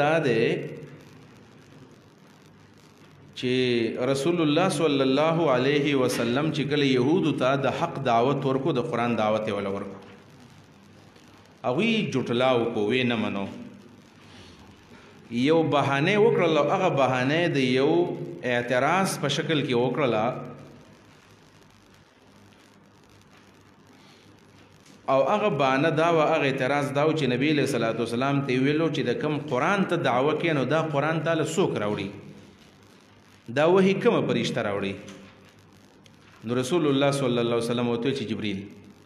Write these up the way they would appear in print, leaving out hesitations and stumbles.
دا ده چې رسول الله صلی الله علیه وسلم چې کله يهودو ته د حق دعوت ورکو د قرآن دعوت یې ولا ورکو هغوی جوټلاو کو وی نه منو یو بهانه وکړله هغه بهانه د یو اعتراض په شکل کې وکړله او هغه بهانه دا و هغه اعتراض دا و چې نبی علیه الصلاۃ والسلام ته ویلو چې د کم قرآن ته دعوه کې نو دا قرآن تعالی څوک راوړي دا وحی کومه فرشته راوړي نو رسول الله صلی الله علیه وسلم وته چې جبرئیل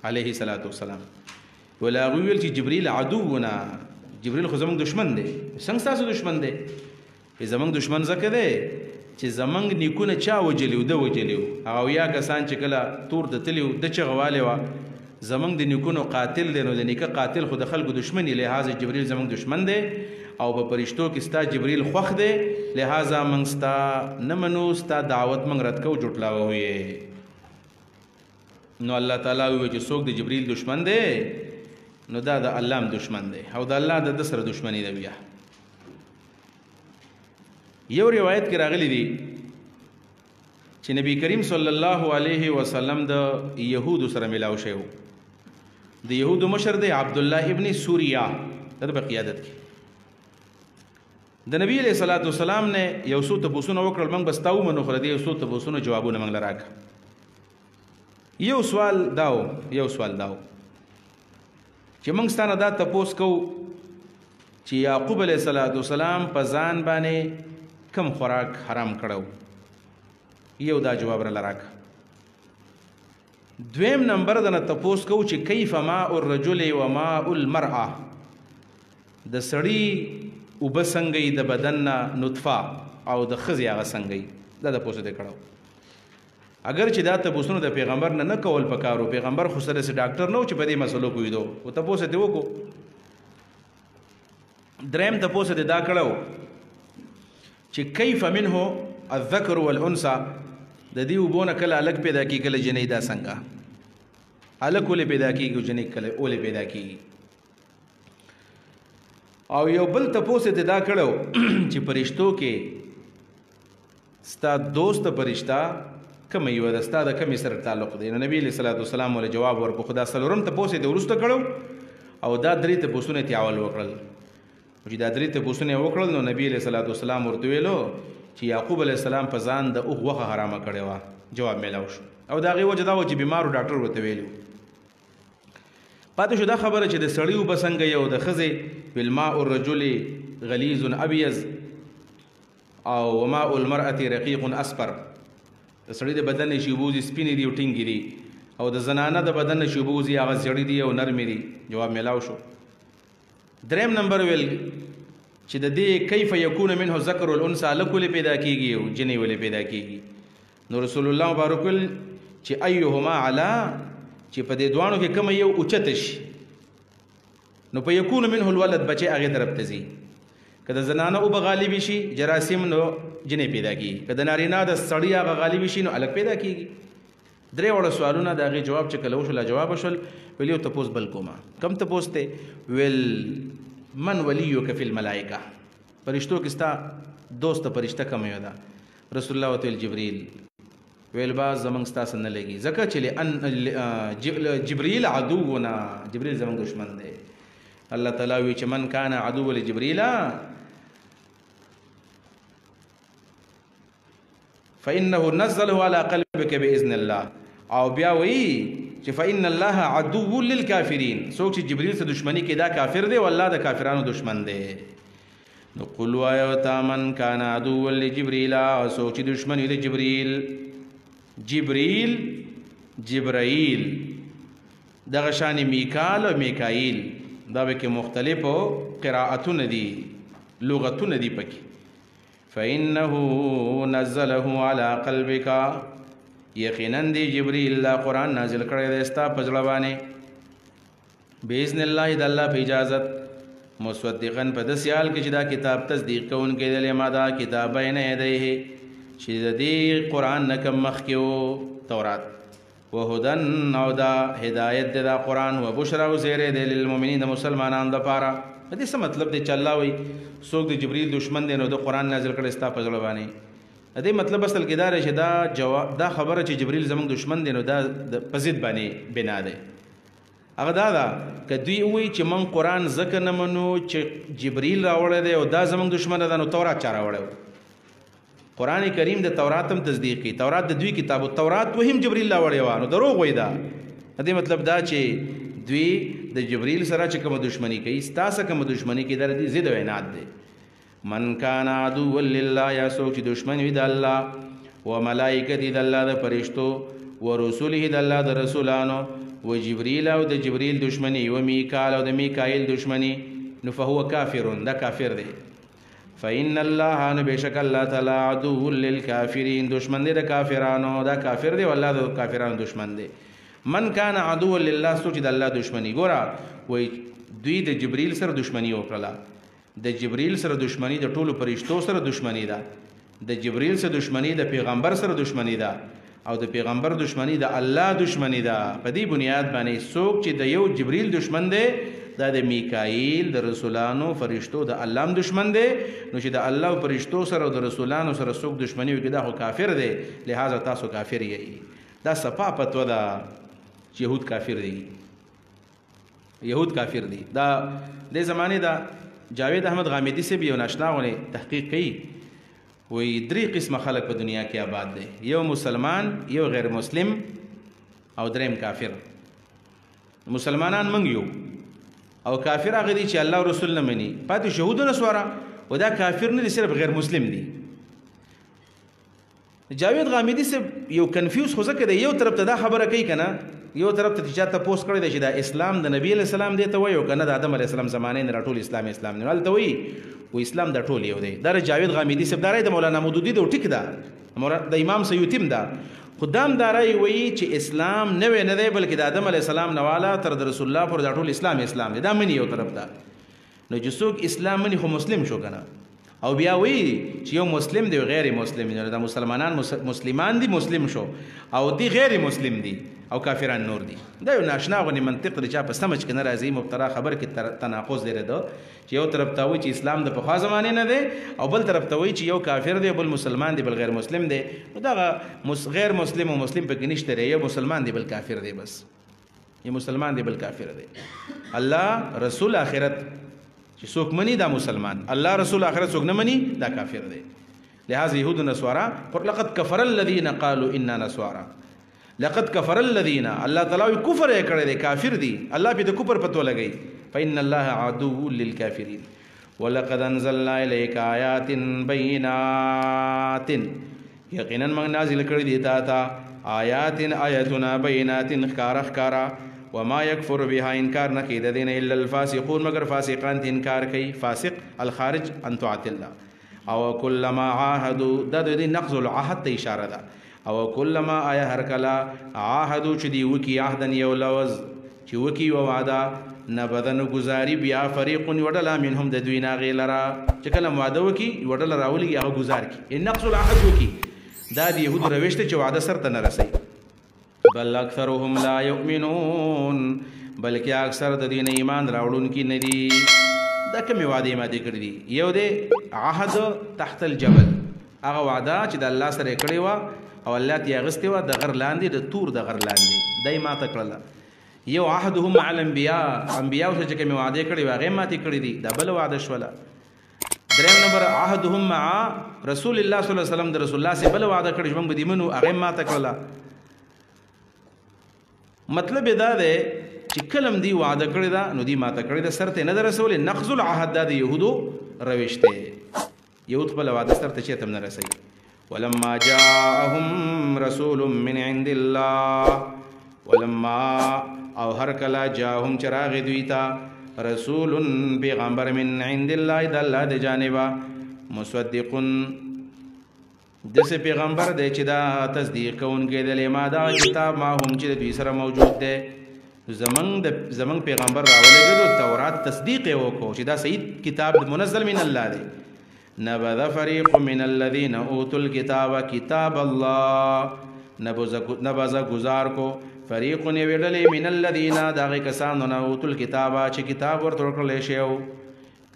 علیه الصلاۃ والسلام ولا ویل چې جبرئیل عدونا جبرئیل خو زمونږ دشمن دی څنګه تاسو دشمن دی زمونږ دشمن ځکه دی چې زمونږ نیکونه چا وجلیو د وجلیو هغه یا کسان چې کله تور د تلیو د چغواله وا زمونږ د نیکونو قاتل دی نو د نیکه قاتل خو د خلکو دشمنی لہذا جبرئیل زمونږ دشمن دی او په پرشتو کې ستا جبرئیل خوښ دی لہذا موږ ستا نه منو ستا دعوت موږ رد کوو جوټلاوه ویې نو الله تعالی وویل چې څوک د جبرئیل دشمن دی نو دا د الله هم دشمن دی او د الله د سره دشمنی ده بیا یو روایت کې راغلی دی چې نبی کریم صلی الله علیه وسلم د یهودو سره ملاو شوی د یهودو مشر دی عبد الله ابن سوریا د قیادت کې د نبی علیہ الصلوۃ والسلام نه یو څو تاسو نو وکړل موږ بستاو منو خره دی یو څو تاسو نو جوابونه موږ لراک یو سوال داو چې موږ ستانه دا تاسو کو چې یعقوب علیہ الصلوۃ والسلام په ځان باندې کم خوراک حرام کړو یو دا جواب را لراک دویم نمبر دنه تاسو کو چې کیف ماء الرجل و ماء المرأه د سړی وبسنګي د بدن نطفه او د خزي هغه سنګي دا د پوسو د کړو اگر چې دا ته پوسونو د پیغمبر نه کول پکارو پیغمبر خو سره سي ډاکټر نو چې په دې مسلو کوي دو او ته پوسه دی وکړو دریم ته پوسه دا کړو چې کیف منه الذکر والانثى د دې وبونه کله الګ پیدا کی کله جنې دا څنګه الګ ولې پیدا کیږي جنې کله ولې پیدا کیږي او یو بل تپوسه دا کړو چې پرشتو کې ستا دوست پرشتہ کوم یو د ستا د کوم سره تعلق دی نو نبی علیہ الصلوۃ والسلام ول جواب ورکو خدا سلورم تپوسه د ورسته کړو او دا درې تپوسونه تیاول وکړل چې دا درې تپوسونه وکړل نو نبی علیہ الصلوۃ والسلام ورته ویلو چې یعقوب علیہ السلام په ځان د اوغه حرامه کړی و جواب میلاو شو او دا غي وجه دا و چې بیمارو ډاکټر ورته ویلو پاتې شو دا خبره چې د سړی وبسنګ یو د خزه بالماء الرجل غلیظ ابيض او وماء المرأه رقيق اصفر د سړی د بدن شیبوز سپینې دی او ټینګې دي او د زنانه د بدن شیبوز هغه زړې دي او نرمې دي جواب میلاو شو دریم نمبر ویل چې د دې کیف یکون منه ذکر والانثى لکل پیدا کیږي او جنې ولې پیدا کیږي نو رسول الله مبارک چې ايهما علا چې په دې دوانو کې کوم یو اوچت شي نو په یکون منه الولد بچي هغه طرف ته ځي کله زنانه او بغالب شي جراثیم نو جنې پیدا کیږي کله نارینه د سړی هغه غالب شي نو الګ پیدا کیږي درې وړ سوالونه دغه جواب چې کله وشول جواب وشول ویلو تاسو بل کومه کم تاسو ته ویل من ولیک فی الملائکه فرشتو کې ستا دوست فرشتہ کوم یو ده رسول الله تعالی جبرئیل ویل باز زمنګ ستاسو نه لګي ځکه چې جبرئیل عدونا جبرئیل زمنګ دشمن دی الله تعالی وی چې من کان عدو لجبرئیل فانه نزله على قلبك باذن الله او بیا وی چې فإن الله عدو للكافرين سوچ جبرئیل سے دشمنی کې دا کافر دی والله د کافرانو دشمن دی نو قل وایو من کان عدو لجبرئیل سوچ دشمنی د جبرئیل دغه شان میکال او میکائیل دا به کې مختلفو قراءتونه دي لغتونه دي پکې فإنه نزله على قلبك یقینا دی جبرئیل الله قرآن نازل کړی دی ستا په زړه باندې باذن الله د الله په اجازت مصدقا په داسې حال کې چې دا کتاب تصدیق کوونکی دی ما دا کتاب بین یدیه چې د دې قرآن نه کم مخکې و تورات وهدن او دا هدایت دی دا قرآن و بشرا او زیری دی للمؤمنین د مسلمانانو دپاره دې څه مطلب دی چې الله وایي څوک د جبرئیل دشمن دی نو د قرآن نازل کړی ستا په زړه باندې. دې مطلب اصل کې دا دی چې دا خبره چې جبرئیل زموږ دشمن دی نو دا په ضد باندې بنا دی. هغه دا ده که دوی وایي چې موږ قرآن ځکه نه منو چې جبرئیل راوړی دی او دا زموږ دشمن ده نو تورات چا راوړی و؟ قرآن کریم د تورات هم تصدیق کوي. تورات د دوی کتاب تورات وهم جبرئیل راوړی و نو دروغ وایي. دا دې مطلب دا چې دوی د جبرئیل سره چې کومه دشمني کوي ستا سره کومه دشمني کوي دا د ضد او عناد دی. من کان عدوا لله یا څوک چې دشمن وي د الله و ملائکته د الله د فرشتو و رسوله د الله د رسولانو و جبرئیل او د جبرئیل دشمنی و میکائیل او د میکائیل دشمنی نو فهو کافر دا کافر دی. فإن الله نو بشک الله تعالی عدو للکافرین دشمن دی د کافرانو دا کافر دی والله د کافرانو دشمن دی. من کان عدو لله سوچ د الله دشمنی ګورا وای دوی د جبرئیل سره دشمنی وکړه د جبرئیل سره دشمنی د ټولو فرشتو سره دشمنی ده د جبرئیل سره دشمنی د پیغمبر سره دشمنی ده او د پیغمبر دشمنی د الله دشمنی ده. په دې بنیاد باندې څوک چې د یو جبرئیل دشمن دی دا د میکائیل د رسولانو فرشتو د الله هم دشمن دی نو چې د الله او فرشتو سره او د رسولانو سره څوک دشمنی وکړي دا خو کافر دی. لہذا تاسو کافر یې. دا صفا فتوا ده چې یهود کافر دي. یهود کافر دي. دا د زمانه دا جاوید احمد غامدی سے بھی یو ناشنا غونې تحقیق کوي وی درې قسمه خلک په دنیا کې آباد دي. یو مسلمان یو غیر مسلم او دریم کافر. مسلمانان منګ یو او کافر هغه دي چې الله رسول نه مني پاتې شهود نه سواره و دا کافر نه دي صرف غیر مسلم دي. جاوید غامدی سے یو کنفیوز خو ځکه دی یو طرف ته دا خبره کوي کنه یو طرف ته چې ته پوسټ کړی دی چې دا اسلام د نبی علیہ السلام دی ته وایي او کنه د آدم علیہ السلام زمانه نه راټول اسلام نه ولته وایي و اسلام د ټول یو دی. دا جاوید غامدی سے دارای د مولانا مودودی د ټیک دا د امام سیوطیم دا خدام دارای وایي چې اسلام نه دی بلکې د آدم علیہ السلام نه والا تر د رسول الله پر د ټول اسلام دی. دا منی یو طرف دا نو چې څوک اسلام منی خو مسلم شو کنه او بیا وی چې یو مسلم دی غیر مسلم دی دا مسلمانان مسلمان دي مسلم شو او دی غیر مسلم دي او کافران نور دي. دا یو ناشنا غونې منطق دی چې په سمجھ کې نه راځي. مبتلا خبر کې تناقض لري دا چې یو طرف ته وی چې اسلام د پخوا زمانه نه دی او بل طرف ته وی چې یو کافر دی بل مسلمان دی بل غیر مسلم دی. دا غیر مسلم او مسلم پکې نشته یو مسلمان دی بل کافر دی. بس یو مسلمان دی بل کافر دی. الله رسول آخرت چې څوک مني دا مسلمان الله رسول آخرت څوک نه مني دا کافر دی. لہذا یهود و نصارا پر لقد کفر الذین قالوا انا نصارا لقد کفر الذین الله تعالی کفر یې کړی دی کافر دی الله په کفر پتو لګی. فإن الله عدو للکافرین ولقد انزلنا الیک آیات بینات یقینا موږ نازل کړی دی تا ته آیات آیاتنا بینات ښکارا وما يكفر بها انکار نه کوي د دین الا الفاسقون مگر فاسقان انکار کوي. فاسق الخارج ان طاعت الله او كلما عاهدوا د دې نقض العهد ته اشاره ده او كلما آیا هر کلا عاهدوا چې دی وکي عهدن یو لوز چې وکي و وعده نبذن گزاري بیا فریق وډلا منهم د دوی ناغي لرا چې کله وعده وکي وډلا راولي هغه گزار کی نقض العهد وکي دا د يهود رويشته چې وعده سره نه رسي. بل اکثرهم لا یؤمنون بلکې اکثر د دین ایمان راوړونکي نه دي. دا کومې وعدې ماته کړې دي. یو دی عهد تحت الجبل هغه وعده چې د الله سره کړې وه او الله ترې اخیستې وه د غر لاندې د تور د غر لاندې دا یې ماته کړله. یو عهدهم مع الانبیاء انبیاو سره چې کومې وعدې کړې وې هغې ماتې کړې دي دا بله وعده شوله. دریم نمبر عهدهم مع رسول الله صلی الله علیه وسلم د رسول الله سره بله وعده کړې چې موږ به دې منو هغې ماته کړله. مطلب دا دی چې کلم دی وعده کړی دا نو دی ماته کړی دا سرته نه رسول. نقض العهد دا د یهودو روش دی. یهود خپل وعده سرته چېرته هم نه رسوي. ولما جاءهم رسول من عند الله ولما او هر کله جاءهم چې راغی دوی ته رسول پیغمبر من عند الله د الله د جانبه مصدق دسه پیغمبر دی چې دا تصدیق کوونکی دی لما دا کتاب ما هم چې دوی سره موجود دی. زمنګ پیغمبر راولېږه تورات تصدیق یې وکړو چې دا صحیح کتاب منزل من الله دی. نبذ فریق من الذین اوتوا الکتاب کتاب الله نبذ گزار کو فریق یې ویډلې من الذین دا هغې کسانو نه اوتوا الکتاب چې کتاب ورته ورکړلی شوی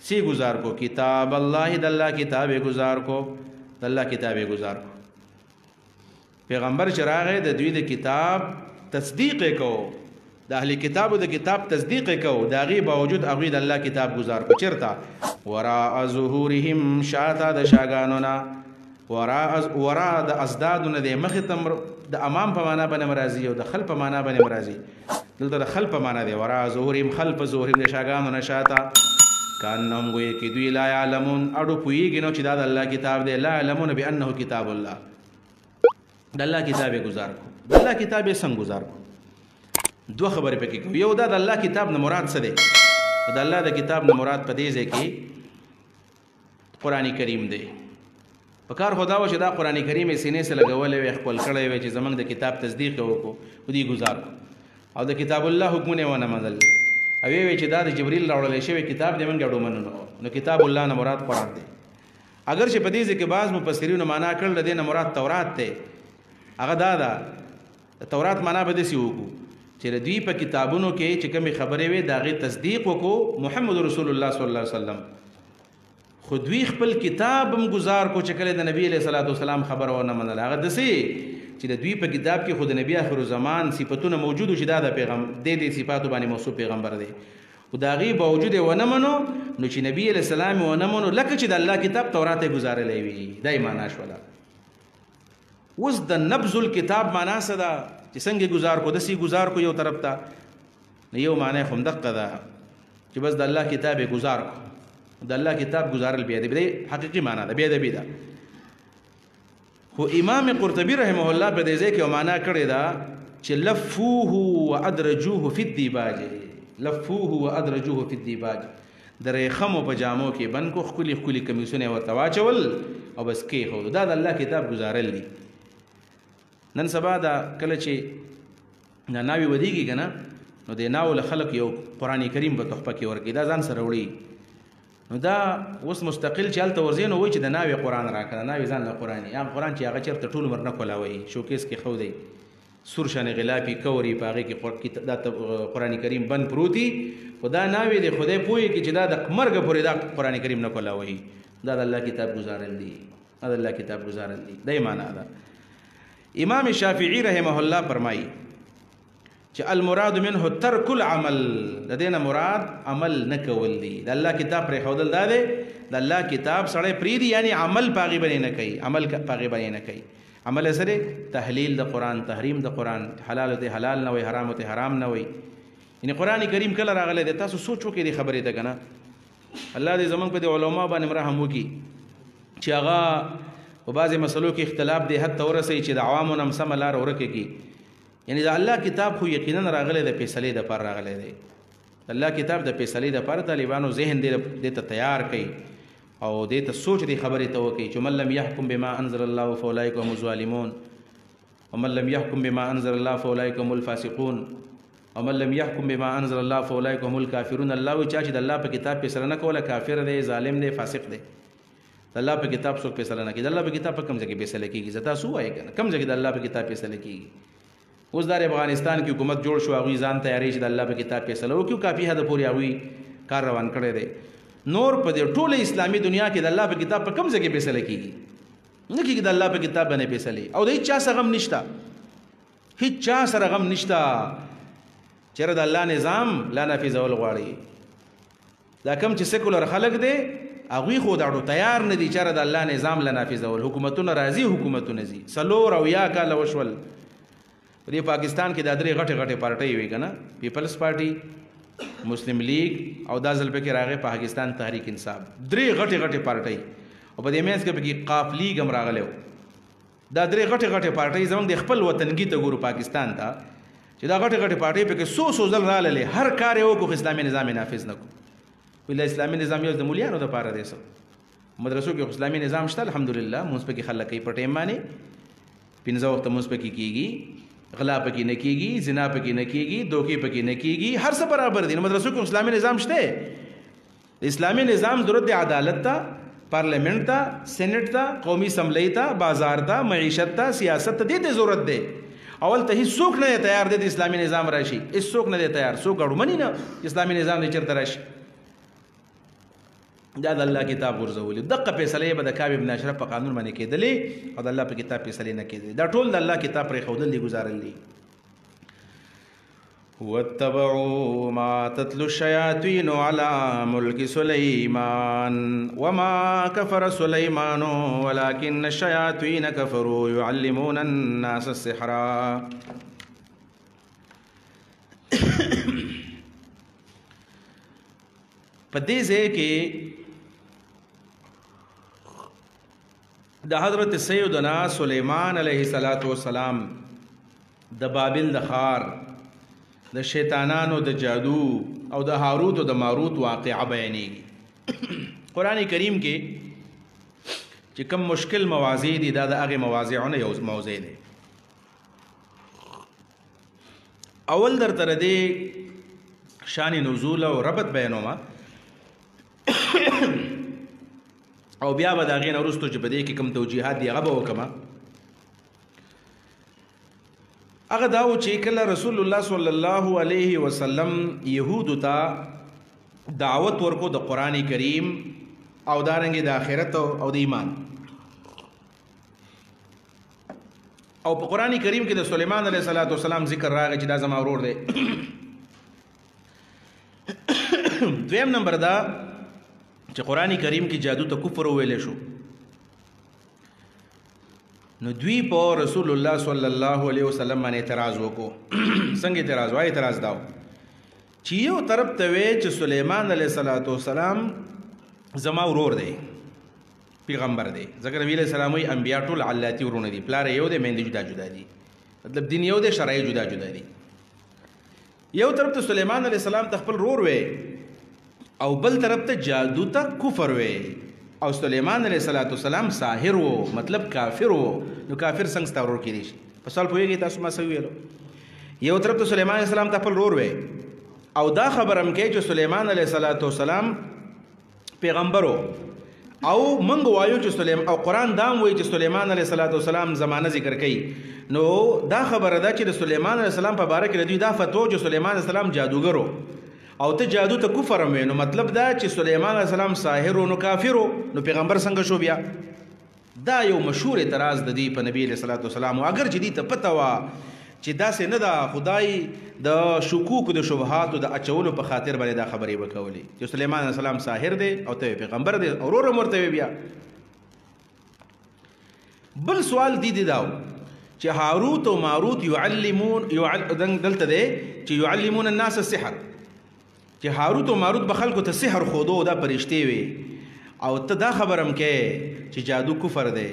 سی گزار کو کتاب اللہ د اللہ کتاب گزار کو د اللہ کتاب گزار کو پیغمبر چې راغی د دوی د کتاب تصدیق کو د اهل کتابو د کتاب تصدیق کو د هغې باوجود هغوی د الله کتاب گزار کو چېرته وراء ظهورهم شاته د شاګانو نه وراء د ازدادو نه دی مخې ته د امام په معنا باندې مرازي او د خلف په معنا باندې مرازي دلته د خلف په معنا دی وراء ظهورهم خلف ظهورهم د شاګانو نه شاته کانهم گویا کې دوی لا یعلمون اړو پوهېږي نو چې دا د الله کتاب دی لا یعلمون بانه کتاب الله د الله کتاب گزار کو د الله کتاب څنګه گزار کو دوه خبرې پکې کوو یو دا د الله کتاب نه مراد څه دی د الله د کتاب نه مراد په دې ځای کې قرآن کریم دی په کار خو دا و چې دا قرآن کریم یې سینې سره لګولی وی خپل کړی وی چې زموږ د کتاب تصدیق یې وکړو دوی گزار کو او د کتاب الله حکمونه یې ونه منل او وی چې دا د جبریل راوړلی شوی کتاب دی موږ ډاډو منو نو کتاب الله نه مراد قرآن دی اگر چې په دې ځای کې بعض مفسرینو معنا کړل د دې نه مراد تورات دی هغه دا ده تورات معنا به داسې وکړو چې دوی په کتابونو کې چې کومې خبرې وي د هغې تصدیق وکړو محمد رسول الله صلی الله علیه وسلم خو دوی خپل کتاب هم گزار کو چې کله د نبی علیه صلات وسلام خبره ونه منله هغه داسې چې د دوی په کتاب کې خو د نبي آخر زمان صفتونه موجود و چې دا د دې صفاتو باندې موصوف پیغمبر دی خو د هغې باوجود یې ونه منو نو چې نبي علیه السلام یې ونه منو لکه چې د الله کتاب تورات یې ګزارلی وي دا یې معنا شوله اوس د نبذ الکتاب معنا څه ده چې څنګه گزار کو داسې گزار کو یو طرف ته یو معنی خو همدغه ده چې بس د الله کتاب یې گزار کو د الله کتاب گزارل بیا دی حقیقي معنا ده بیا ادبي ده خو امام قرطبي رحمه الله په دې ځای کې یو معنا کړې ده چې لفوه وادرجوه فی الدیباج لفوه وادرجوه فی الدیباج د ریخمو په جامو کې بند کو ښکلي ښکلي کمیسونه یې ورته واچول او بس کېښودو دا د الله کتاب گزارل دي نن سبا دا کله چې ناوې ودیږي که نه نو د ناو له خلق یو قرآن کریم به تحفه کې ورکوي دا ځان سره وړي نو دا اوس مستقل چې هلته ورځي نو وایي چې د ناوې قرآن راکړه ناوې ځان له قرآن هغه قرآن چې هغه چېرته ټول عمر نه کولاوي شوکیس کې ښودی سور شان غلافي کوري په هغې کې دا قرآن کریم بند پروت دي خو دا ناوې دی خدای پوهېږي چې دا د مرګه پورې دا قرآن کریم نه کولاوي دا د الله کتاب گزارل دي دا د الله کتاب گزارل دي دا یې معنا ده امام شافعی رحمه الله فرمایي چې المراد منه ترک العمل د دې نه مراد عمل نه کول دي د الله کتاب پرېښودل دا دی د الله کتاب سړی پرېږدي یعنی عمل په هغې باندې نه کوي عمل په هغې باندې نه کوي عمل یې څه دی تحلیل د قرآن تحریم د قرآن حلال ته حلال نه وي حرام ته حرام نه وي یعنی قرآن کریم کله راغلی دی تاسو سوچ وکړئ دې خبرې ته که نه الله دې زموږ په دې علما باندې رحم وکړي چې هغه په بعضې مسلو کې اختلاف دی حد ته ورسوي چې د عوامو نه هم سمه لاره ورکه کړي یعنی د الله کتاب خو یقینا راغلی د فیصلې دپاره راغلی دی د الله کتاب د فیصلې دپاره طالبانو ذهن دې ته تیار کوي او دې ته سوچ دې خبرې ته وکړي چې من لم یحکم بما انزل الله فاولئک هم الظالمون ومن لم یحکم بما انزل الله فاولئک هم الفاسقون ومن لم یحکم بما انزل الله فاولئک هم الکافرون الله وایي چا چې د الله په کتاب فیصله نه کوله کافر دی ظالم دی فاسق دی د الله په کتاب څوک فیصله نه کوي د الله په کتاب په کوم ځای کې فیصله کېږي زه تاسو ووایئ که نه کوم ځای کې د الله په کتاب فیصله کېږي اوس دا افغانستان کې حکومت جوړ شو هغوی ځان تیارې چې د الله په کتاب فیصله وکړي کافي حده پورې هغوی کار روان کړی دی نور په دې ټوله اسلامي دنیا کې د الله په کتاب په کوم ځای کې فیصله کېږي نه کېږي د الله په کتاب باندې فیصلې او د هېڅ چا سره غم نشته هېڅ چا سره غم نشته چېرې د الله نظام لا نافظول غواړي دا کوم چې سیکولر خلک دی هغوی خو داړو تیار نه دي چېرې د الله نظام له نافظول حکومتونه راځي حکومتونه ځي 4 کاله وشول په دې پاکستان کې دا 3 غټې غټې پارټۍ وي که نه پیپلز پارټي مسلم لیگ او دا ځل پکې راغی پاکستان تحریک انصاف 3 غټې غټې پارټۍ او په دې منځ کې پکې قاف لیگ هم راغلی و دا 3 غټې غټې پارټۍ زموږ د خپل وطنګي ته ګورو پاکستان ته چې دا غټې غټې پارټۍ پکې 100 ځل راللې هر کار یې وکړو اسلامي نظام یې نافظ نه کړو ویل اسلامي نظام یو د مولیانو دپاره دی څه مدرسو کې اسلامي نظام شته الحمدلله مونځ پکې خلک کوي په ټایم باندې 15 وخته مونځ پکې کېږي غلا پکې نه کېږي زنا پکې نه کېږي دوکې پکې نه کېږي هر څه برابر دي نو مدرسو کې اسلامي نظام شته اسلامي نظام ضرورت دی عدالت ته پارلیمنٹ ته سینٹ ته قومي اسمبلی ته بازار ته معیشت ته سیاست ته دې ضرورت دی اول ته هیڅوک نه تیار دی اسلامي نظام راشي هیڅوک نه دی تیار څوک اړمني نه اسلامي نظام دې چېرته راشي دا د الله کتاب ورزولي دغه فیصله به د کعب ابن اشرف په قانون باندې کېدلې او د الله په کتاب فیصله نه کېدلې دا ټول د الله کتاب پرې ښودل دي ګزارل دي واتبعوا ما تتلو الشياطين على ملك سليمان وما كفر سليمان ولكن الشياطين كفروا يعلمون الناس السحر په دې ځای کې د حضرت سیدنا سلیمان علیه السلام د بابل د ښار د شیطانانو د جادو او د هاروت او د ماروت واقعه بیانېږي قرآن کریم کې چې کوم مشکل مواضع دي دا د هغې مواضعونه یو موضع دی اول درته د دې شان نزول او ربط بیانومه او بیا به د هغې نه وروستو چې په دې کې کوم توجیحات دي هغه به وکړمه هغه دا و چې کله رسول الله صلی الله علیه وسلم یهودو ته دعوت ورکو د قرآن کریم او دارنګې د آخرت او د ایمان او په قرآن کریم کې د سلیمان علیه السلام ذکر راغی چې دا زما ورور دی دویم نمبر دا چې قرآن کریم کې جادو ته کفر وویلی شو نو دوی په رسول الله صلی الله علیه وسلم باندې اعتراض وکړو څنګه اعتراض وای اعتراض داو چې یو طرف ته وی چې سلیمان علیه السلام زما ورور دی پیغمبر دی ځکه نبی علیه السلام وایي انبیا ټول علاتی ورونه دي پلار یو دی میندې جدا جدا دي مطلب دین یو دی شرایع جدا جدا دي یو طرف ته سلیمان علیه السلام ته خپل ورور وی او بل طرف ته جادو ته کفر وی او سلیمان علیه السلام ساحر وو مطلب کافر وو نو کافر څنګه ستا ورور کېدی شي په سوال پوهېږئ تاسو ما څه وویلو یو طرف ته سلیمان علیه السلام ته خپل ورور وی او دا خبر هم کوي چې سلیمان علیه السلام پیغمبر وو او موږ وایو چې او قرآن دا هم وایي چې سلیمان علیه السلام زمانه ذکر کوي نو دا خبره ده چې د سلیمان علیه السلام په باره کې د دوی دا فتوا چې سلیمان علیه السلام جادوګر وو او ته جادو ته کفر هم نو مطلب دا چې سلیمان علیه السلام ساحر نو کافر نو پیغمبر څنګه شو بیا دا یو مشهور اعتراض د دې په نبی علیه السلام اگر چې دې ته پته وه چې داسې نه ده خدای د شکوک د شبهاتو د اچولو په خاطر باندې دا خبرې وکولې چې سلیمان علیه السلام ساحر دی او ته پیغمبر دی او ورور هم ورته بیا بل سوال دی داو چې هاروت او ماروت دلته دی چې یعلمون الناس السحر چې هاروت او ماروت به خلکو ته سحر خودو دا فرشتې وي او ته دا خبر هم کې چې جادو کفر دی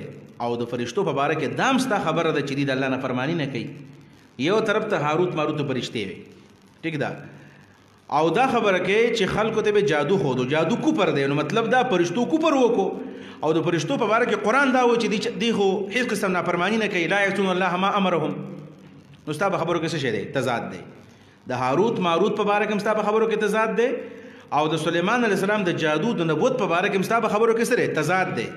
او د فرشتو په باره کې دام ستا خبره ده چې دی د الله نافرماني نه کوي یو طرف ته هاروت ماروت فرشتې وي ټیک ده او دا خبره کې چې خلکو ته به جادو خودو جادو کفر دی نو مطلب دا فرشتو کفر وکړو او د فرشتو په باره کې قرآن دا و چې دی خو هیڅ قسم نافرماني نه کوي لا یعصون الله ما امرهم نو ستا په خبرو کې څه شی دی تضاد دی د هاروت ماروت په باره کې ستا په خبرو کې تضاد دی او د سلیمان علیه السلام د جادو د نبوت په باره کې ستا په خبرو کې سره تضاد دی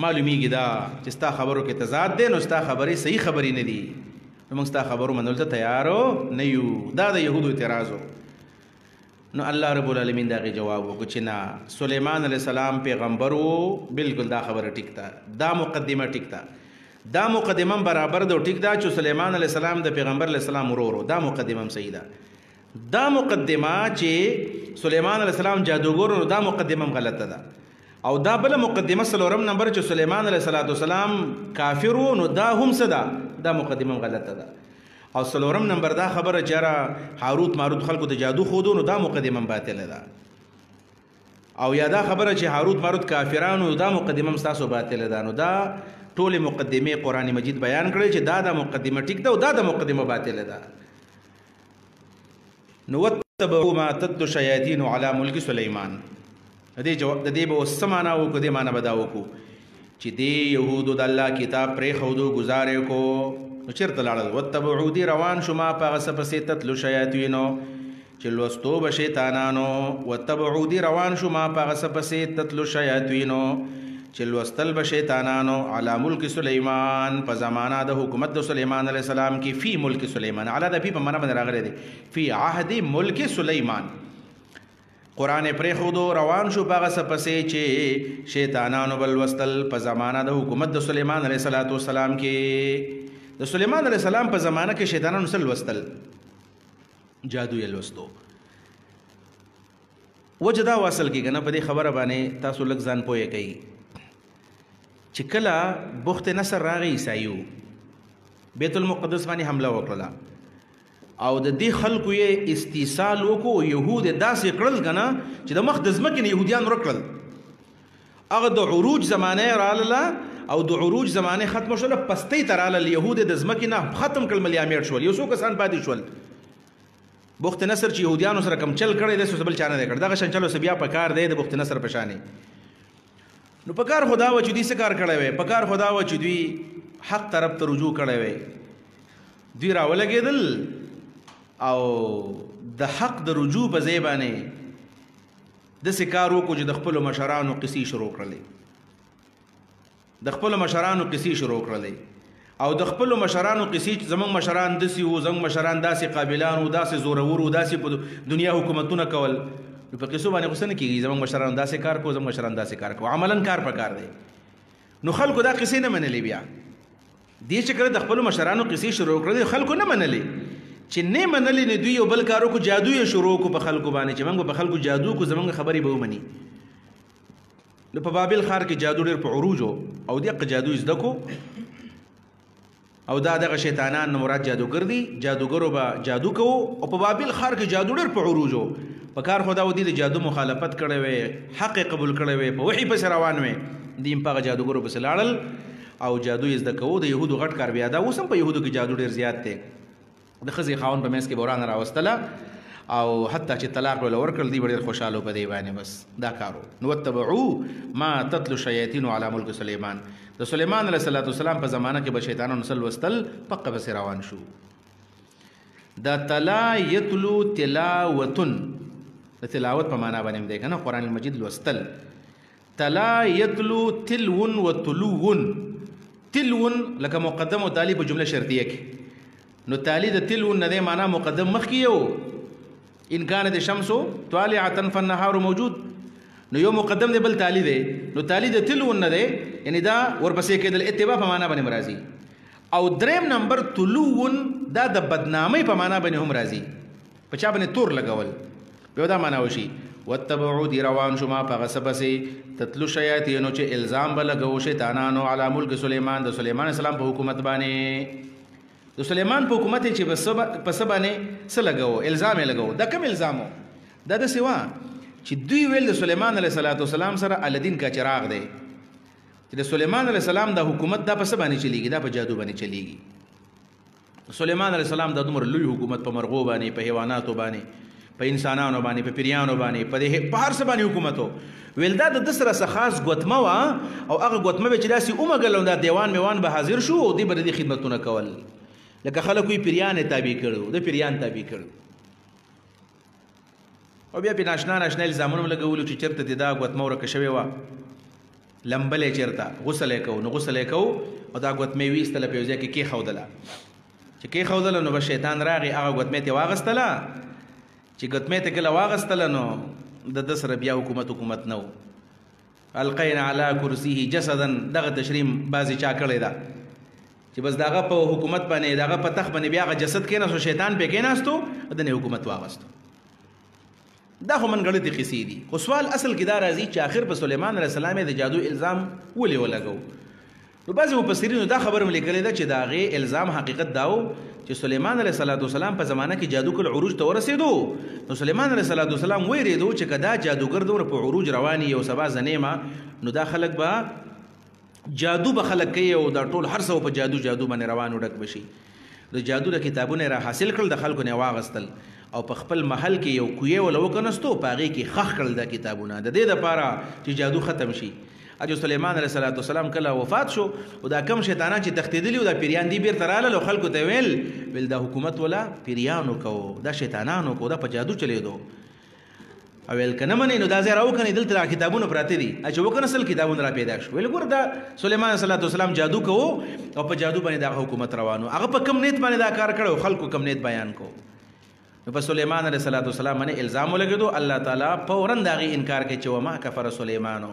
معلومیږي دا چې ستا خبرو کې تضاد دی نو ستا خبرې صحیح خبرې نه دي نو موږ ستا خبرو منلو ته تیارو نه یو دا د یهودو اعتراض و نو الله رب العالمین دا غي جواب وکړو چې نه سلیمان علیه السلام پیغمبر و بالکل دا خبره ټیک ده دا مقدمه ټیک ده دا مقدمه برابر ده ټیک ده چې سلیمان علیه السلام د پیغمبر علیه السلام ورور دا مقدمه صحیح ده دا مقدمه چې سلیمان علیه السلام جادوګر نو دا مقدمه غلطه ده او دا بل مقدمه څلورم نمبر چې سلیمان علیه السلام کافر نو دا هم څه ده دا مقدمه غلطه ده او څلورم نمبر دا خبره چې هاروت ماروت خلکو ته جادو خودو نو دا مقدمه باطله ده او یا دا خبره چې هاروت ماروت کافرانو دا مقدمه ستاسو باطله ده نو دا ټول مقدمه قرآن مجید بیان کړي چې دا د مقدمه ټیک ده او دا د مقدمه باطله ده نو وتبعوا ما تتلو الشياطين على ملك سليمان د دې جواب د دې به سمانا او کو دې معنا بداو کو چې دې يهودو د الله کتاب پرې خودو گزارې کو نو چیرته لاړل وتبعوا دې روان شما په غسپسې تتلو شیاطینو چې لوستو به شیطانانو وتبعوا دې روان شما په غسپسې تتلو شیاطینو چې لوستل به شیطانانو علی ملک سلیمان په زمانہ د حکومت د سلیمان علیه السلام کې فی ملک سلیمان علی د فی په معنا باندې راغلی دی فی عهد ملک سلیمان قرآن پرېښودو روان شو په هغه څه پسې چې شیطانانو به لوستل په زمانه د حکومت د سلیمان علیه السلام کې. د سلیمان علیه السلام په زمانه کې شیطانانو څه لوستل؟ جادو یې لوستو. وجه دا واصل کې کنه په دې خبره باندې تاسو لږ ځان پوهه کوي چې کله بخت نصر راغی عیسایو بیت المقدس باندې حمله وکړه او د دې خلکو یې استیصال وکړو، یهود داسې کړل کنه چې د مخ د ځمکې نه یهودیان ورکړل. هغه د عروج زمانه رااله او د عروج زمانه ختم شول، پستی ته رااله یهود د ځمکې نه ختم کړل، ملیامیر شول، یو څو کسان پاتې شول. بخت نصر چې یهودیانو سره کم چل کړی دی سو بل چانه دی کړ، دغه شان چلو بیا په کار دی د بخت نصر په شانې. نو په کار خدا و چې دوی څه کار کړی وی؟ په کار خدا و چې دوی حق طرف ته رجوع کړی وی، دوی راولګېدل او د حق د رجوع په ځای باندې داسې کار وکړو چې د خپلو مشرانو قصې شروع کړلې، د خپلو مشرانو قصې شروع کړلې او د خپلو مشرانو قصې زمونږ مشران داسې وو، زمونږ مشران داسې قابلان وو، داسې زورور وو، داسې په دنیا حکومتونه کول. نو په قصو باندې غوسه نه کېږي، زمونږ مشران داسې کار کو، زمونږ مشران داسې کار کو، عملاً کار په کار دی. نو خلکو دا قصې نه منلې. بیا دې چې کله د خپلو مشرانو قصې شروع کړلې خلکو نه منلې، چې نه منلې نه دوی یو بل کار وکړو، جادو یې شروع کړو په خلکو باندې چې موږ په خلکو جادو کو، زمونږ خبرې به ومني. نو په بابل ښار کې جادو ډېر په عروج او دغه جادو یې زده کو او دا دغه شیطانان نه مراد جادوګر دي، جادوګرو به جادو کوو او په بابل ښار کې جادو ډېر په عروج و. په کار خدا و دي د جادو مخالفت کړی وی، حق قبول کړی وی، په وحي پسې روان وی، دي په هغه جادوګرو پسې لاړل او جادو یې زده کوو. د یهودو غټ کار بیا دا اوس هم په یهودو کې جادو ډېر زیات دی. د ښځې خاوند په منځ کې بوران راوستله او حتی چې طلاق ولا ورکړل، دی ډېر خوشاله په دی باندې بس دا کارو. نو وتبعوا ما تتلو الشیاطین علی ملک سلیمان. د سلیمان علیه السلام په زمانه کې به شیطانانو سل وستل، پقه پسې روان شو. دا تلا یتلو تلاوتن د تلاوت په معنا باندې دی کنه، قرآن المجید لوستل. تلا یتلو تلون و تلوون. تلون لکه مقدم او تالی په جمله شرطیه کې، نو تالی د تلون نه دی معنا مقدم مخکې یو ان كانت الشمس طالعة فالنهار موجود، نو یو مقدم دی بل تالی دی، نو تالی د تلون نه دی یعنی دا ورپسې کېدل اتباع په معنا باندې راځي. او دریم نمبر تلون دا د بدنامۍ په معنا باندې هم راځي، په چا باندې تور لګول یو دا معنا وشي. وتبعوا دی روان شما په غصه پسې تتلو شیاطینو چې الزام به لګو شیطانانو علی ملک سلیمان، د سلیمان السلام په حکومت باندې. د سلیمان په حکومت چې په څه باندې څه لګو؟ الزام یې لګو. دا کوم الزام و؟ دا داسې وه چې دوی ویل د سلیمان علیه السلام سره الدین کا چراغ دی، چې د سلیمان علیه السلام د حکومت دا په څه باندې چلیږي؟ دا په جادو باندې چلیږي. سلیمان علیه السلام د دومره لوی حکومت په مرغو باندې، په حیواناتو باندې، په انسانانو باندې، په پیریانو باندې، په هر څه باندې حکومت و. ویل دا د سره څه خاص ګوتمه وه او هغه ګوتمه به چې داسې ومږل او دا دیوان میوان به حاضر شو او دوی به د دې خدمتونه کول. لکه خلکو یې پیریان یې تابع کړو، د پیریان تابع کړو او بیا پې ناشنا ناشنا الزامونه هم لګولو چې چېرته دې دا ګوتمه ورکه شوې وه، لمبل یې چېرته غسل یې کوو. نو غسل یې کوو او دا ګوتمه یې ویستله په یو ځای کې کېښودله، چې کېښودله نو به شیطان راغی هغه ګوتمې ته یې واغستله، چې ګوتمې ته کله واغستله نو د ده سره بیا حکومت نه و. القینا علی کرسیه جسدا، دغه تشریم بعضې چا کړې ده چې بس دغه په حکومت باندې، دغه په تخت باندې بیا هغه جسد کېناستو، شیطان پې کېناستو، د نه حکومت واغستو. دا خو منګړتې قصې دي. خو سوال اصل کې دا راځي چې آخر په سلیمان علیه السلام د جادو الزام ولې ولګو؟ نو بعضې مفسرینو دا خبره هم لیکلې ده چې د هغې الزام حقیقت دا و چې سلیمان علیه السلام په زمانه کې جادو کله عروج ته ورسېدو، نو سلیمان علیه السلام ویرېدو چې که دا جادوګر دومره په عروج روان یو سبا زنیمه، نو دا خلک به جادو به خلک کوي او دا ټول هر څه په جادو باندې روان او ډک بشي. د جادو د کتابونه را حاصل کړل، د خلکو نه واغستل او په خپل محل کې یو کوی ولا وکنستو، په هغې کې خښ کړل دا کتابونه د دې دپاره چې جادو ختم شي. اجو سلیمان علیه السلام کله وفات شو او دا کم شیطانان چې تښتېدلي و دا پیریان دی بیرته رالل او خلکو ته ویل دا حکومت ولا پیریانو کو، دا شیطانانو کو، دا په جادو چلېدو. او ویل که نه منئ نو دا ځای راوکنئ، دلته را کتابونه پراته دي. چې وکنستل کتابونه را پیدا شو. ویل ګوره دا سلیمان علیه السلام جادو کوو او په جادو باندې دا حکومت روانو، هغه په کم نیت باندې دا کار کړی او خلکو کم نیت بیان کو. په سليمان عليه السلام باندې الزام ولګېدو. الله تعالی فوراً د هغې انکار کوي چې وما کفر سلیمانو،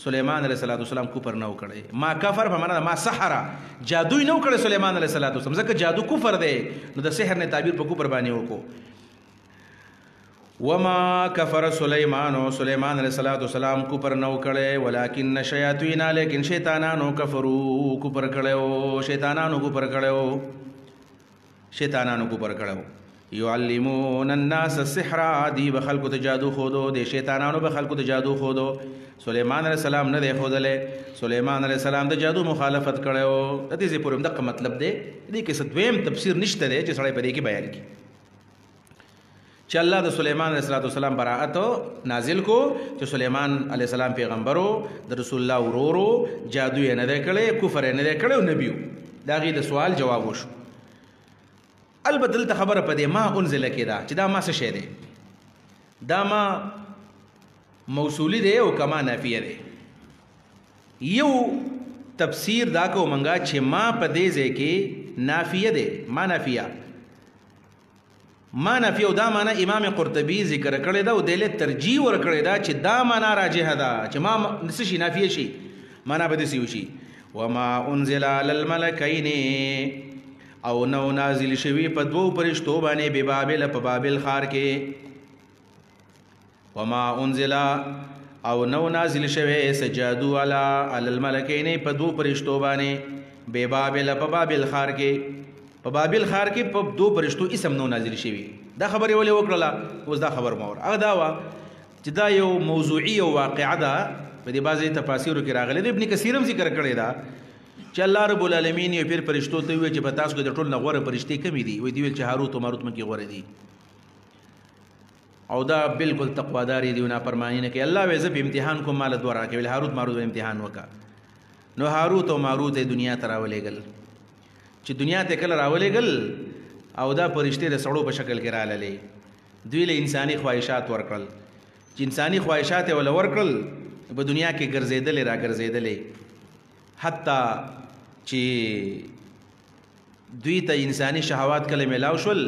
سليمان عليه السلام کفر نه وکړی. ما کفر په معنا ما سحر، جادو نه وکړی سليمان عليه السلام، ځکه جادو کفر دی، نو د سحر نه تعبیر په کفر باندې وکړو. وما کفر سلیمانو، سليمان عليه السلام کفر نه وکړی، ولکن شیاطین، لیکن شیطانانو کفرو، کفر کړو، شیطانانو کفر کړو، شیطانانو کفر کړو. يعلمون الناس السحر، دی به خلکو ته جادو خودو، د شیطانانو به خلکو ته جادو خودو. سليمان عليه السلام نه دی خودلې، سليمان عليه السلام د جادو مخالفت کړو. د دې پورې دغه مطلب دی، دې کې څه دویم تفسیر نشته دی چې سړی په دې کې بیان کړي چې الله د سليمان عليه السلام براءت نازل کو، چې سليمان عليه السلام پیغمبرو، د رسول الله ورورو، جادو یې نه دی کړی، کفر یې نه دی کړی او نبیو. د هغې د سوال جواب وشو. البته دلته خبره په دې ما انزله کې ده چې دا ما څه شی دی، دا ما موصولی دی او کما نافیه دی. یو تفسیر دا کو منګه چې ما په دې ځای کې نافیه دی، ما نافیه، ما نافیه او دا معنا امام قرطبي ذکر کړی دا او دله ترجیح ور کړی دا چې دا معنا راجح ده چې ما نس شي نافیه شي، معنا به دې شي. وما انزل على الملكين، او نو نازل شوی په دوو پرشتو باندې به بابل، په بابل ښار کې. وما انزل، او نو نازل شوی سجادو علی الملکین، په دوو پرشتو باندې به بابل، په بابل ښار کې. په بابل ښار کې په دوو پرشتو اسم نو نازل شوی. دا خبرې ولې وکړله؟ اوس دا خبر مور هغه دا وه چې دا یو موضوعي او واقعه ده، په دې بعضې تفاسیرو کې راغلی دی. ابن کثیر هم ذکر کړی ده چې الله رب العالمین یو پیر فرشتو ته وویل چې په تاسو کې د ټول نه غوره فرشتې کمې دي؟ وایي دي ویل چې هاروت او ماروت مکې غوره دي، او دا بالکل تقواداري دي او نافرماني نه کوي. الله وایي زه په امتحان کوم، مال دوه راکوي. هاروت ماروت امتحان وکړه. نو هاروت او ماروت یې دنیا ته راولېږل. چې دنیا ته کله راولېږل او دا فرشتې د سړو په شکل کې راللې، دوی له انساني خواهشات ورکړل. چې انساني خواهشات یې وله ورکړل، په دنیا کې ګرځېدلې را ګرځېدلې، حتی چې دوی ته انساني شهوات کله میلاو شول،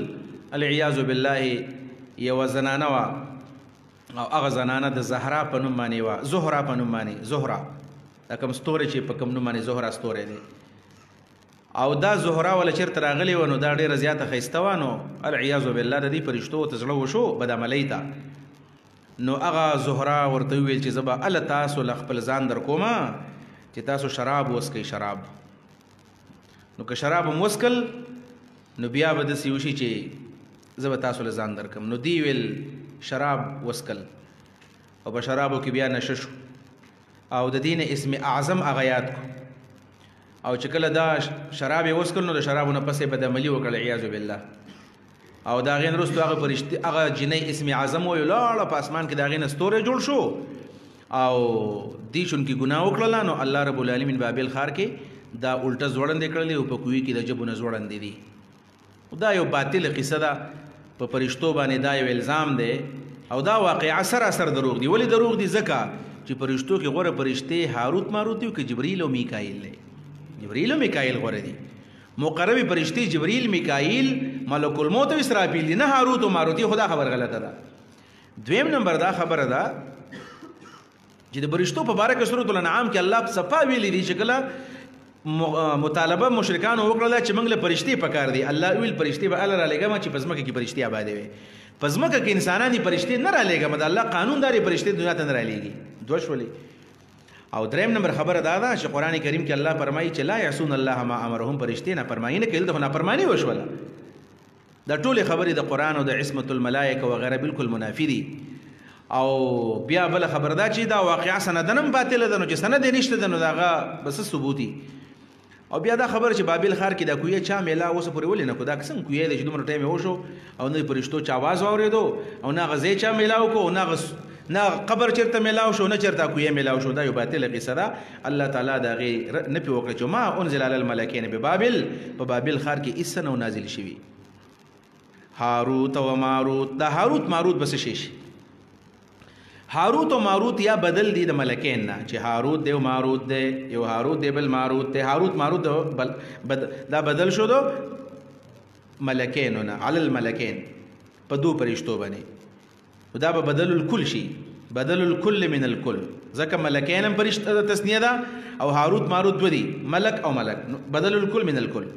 العیاذ بالله، یوه زنانه وه او هغه زنانه د زهرا په نوم باندې وه، زهرا په نوم باندې، زهرا دا کوم ستوری چې په کوم نوم باندې زهرا ستوری دی. او دا زهرا وله چېرته راغلې وه، نو دا ډېره زیاته ښایسته وه. نو العیاذ بالله د دې فرشتو ته زړه وشو بدعملۍ ته. نو هغه زهرا ورته وویل چې زه به هله تاسو له خپل ځان در کومه چې تاسو شراب وسکئ. شراب نو که شراب هم وسکل نو بیا به داسې وشي چې زه به تاسو له ځان درکم. نو دی ویل شراب وسکل او په شرابو کې بیا نشه شو او د دې نه اسم اعظم هغه یاد کو. او چې کله دا شراب یې وسکل نو د شرابو نه پسې بدعملي وکړه، عیاذ بالله. او د هغې نه وروسته هغه فرشتې، هغه جنۍ اسم اعظم ویل، لاړه په اسمان کې د هغې نه ستوری جوړ شو او دی چونکې ګناه وکړله. نو الله رب العالمین بابل ښار کې دا الټه زوړندې کړلې او په کوی کې د جبو نه زوړندې دي. دا یو باطل قصه ده په فرشتو باندې، دا یو الزام دی او دا واقعه سراسر دروغ دي. ولې دروغ دي؟ ځکه چې فرشتو کې غوره فرشتې هاروت ماروت دي که جبریل او میکائیل دی. جبریل او میکائیل غوره دي. مقربې فرشتې جبریل، میکائیل، ملک الموت او اسرافیل دي، نه هاروت او ماروت. خدا خبر غلطه ده. دویم نمبر دا خبره ده چې د فرشتو په باره کې سورۃ الانعام کې الله صفا ویلي دي چې کله مطالبه مشرکانو وکړله چې موږ له فرشتې پکار دي، الله ویل فرشتې به هله رالیږم چې په ځمکه کې فرشتې آبادې وي. په ځمکه کې انسانان دي، فرشتې نه رالیږم. د الله قانون داري فرشتې دنیا ته نه رالیږي. دوه شولې. او دریم نمبر خبره دا ده چې قرآن کریم کې الله فرمایي چې لا یعصون الله ما امرهم، فرشتې نافرماني نه کوي. دلته نافرماني وشوله. دا ټولې خبرې د قرآن او د عصمت الملائکه وغیره بالکل منافي دي. او بیا بل خبر دا چې دا واقعا سندنم باطل ده، نو چې سند یې نشته ده نو د هغه بس ثبوتي. او بیا دا خبر چې بابل ښار کې دا کویه چا میلا اوسه پورې ولې نه کو، دا څنګه کویه دی چې دومره ټایم یې وشو او نه فرشتو چا آواز واورېدو او نه هغه ځای چا میلاو کو، نه قبر چېرته میلاو شو، نه چېرته کویه میلاو شو. دا یو باطله قصه ده. الله تعالی د هغې نه پې وکړه چې ما انزل علی الملکین ببابل، په بابل ښار کې هېڅ څه نه نازل شوي. هاروت او ماروت، دا هاروت ماروت به څه شی شي؟ هاروت او ماروت یا بدل دي د ملکین نه، چې هاروت دی او ماروت دی، یو هاروت دی بل ماروت دی. هاروت ماروت دا بدل شو دو ملکینو نه، علی الملکین. په دو پرشتو باندې دا به بدل الکل شي بدل الکل من الکل ځکه ملکین هم پرشته د تسنیه ده او هاروت ماروت دو دي ملک او ملک بدل الکل من الکل